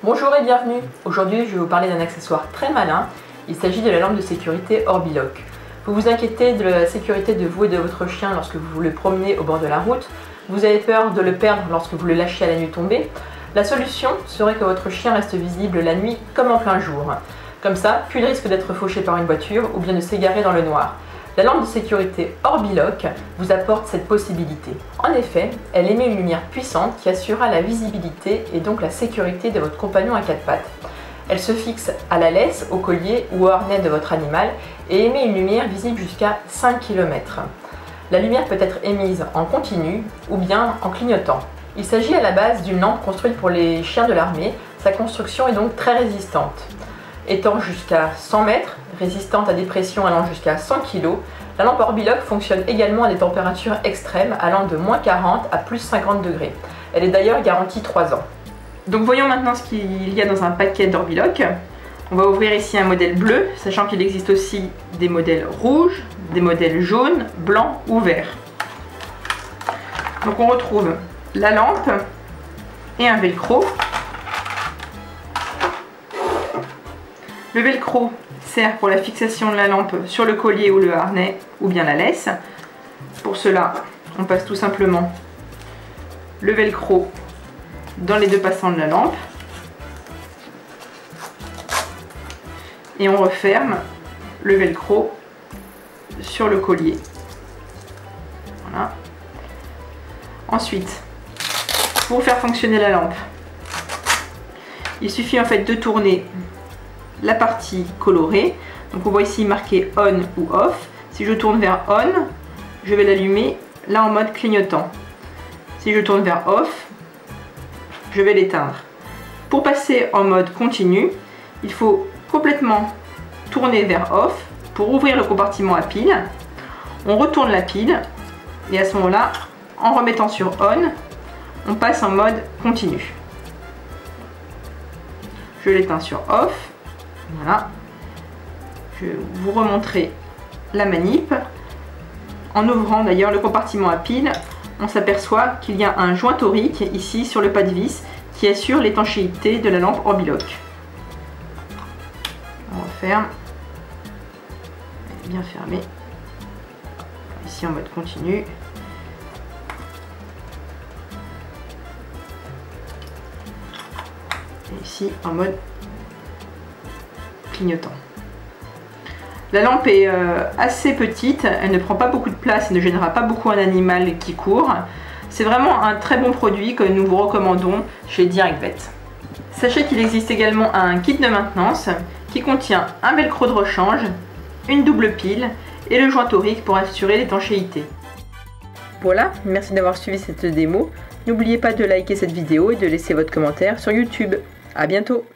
Bonjour et bienvenue. Aujourd'hui, je vais vous parler d'un accessoire très malin. Il s'agit de la lampe de sécurité Orbi-Lock. Vous vous inquiétez de la sécurité de vous et de votre chien lorsque vous le promenez au bord de la route. Vous avez peur de le perdre lorsque vous le lâchez à la nuit tombée. La solution serait que votre chien reste visible la nuit comme en plein jour. Comme ça, plus de risque d'être fauché par une voiture ou bien de s'égarer dans le noir. La lampe de sécurité Orbi-Lock vous apporte cette possibilité. En effet, elle émet une lumière puissante qui assurera la visibilité et donc la sécurité de votre compagnon à quatre pattes. Elle se fixe à la laisse, au collier ou au harnais de votre animal et émet une lumière visible jusqu'à 5 km. La lumière peut être émise en continu ou bien en clignotant. Il s'agit à la base d'une lampe construite pour les chiens de l'armée. Sa construction est donc très résistante. Étant jusqu'à 100 mètres, résistante à des pressions allant jusqu'à 100 kg, la lampe Orbi-Lock fonctionne également à des températures extrêmes allant de moins 40 à plus 50 degrés. Elle est d'ailleurs garantie 3 ans. Donc voyons maintenant ce qu'il y a dans un paquet d'Orbi-Lock. On va ouvrir ici un modèle bleu, sachant qu'il existe aussi des modèles rouges, des modèles jaunes, blancs ou verts. Donc on retrouve la lampe et un velcro. Le velcro sert pour la fixation de la lampe sur le collier ou le harnais ou bien la laisse. Pour cela, on passe tout simplement le velcro dans les deux passants de la lampe et on referme le velcro sur le collier. Voilà. Ensuite, pour faire fonctionner la lampe, il suffit en fait de tourner la partie colorée. Donc on voit ici marqué on ou off. Si je tourne vers on, je vais l'allumer là en mode clignotant. Si je tourne vers off, je vais l'éteindre. Pour passer en mode continu, il faut complètement tourner vers off pour ouvrir le compartiment à pile. On retourne la pile et à ce moment-là, en remettant sur on, on passe en mode continu. Je l'éteins sur off. Voilà. Je vais vous remontrer la manip. En ouvrant d'ailleurs le compartiment à pile, on s'aperçoit qu'il y a un joint torique ici sur le pas de vis qui assure l'étanchéité de la lampe Orbi-Lock. On referme. Elle est bien fermée. Ici en mode continu. Et ici en mode clignotant. La lampe est assez petite, elle ne prend pas beaucoup de place et ne gênera pas beaucoup un animal qui court. C'est vraiment un très bon produit que nous vous recommandons chez DirectVet. Sachez qu'il existe également un kit de maintenance qui contient un velcro de rechange, une double pile et le joint torique pour assurer l'étanchéité. Voilà, merci d'avoir suivi cette démo. N'oubliez pas de liker cette vidéo et de laisser votre commentaire sur YouTube. À bientôt!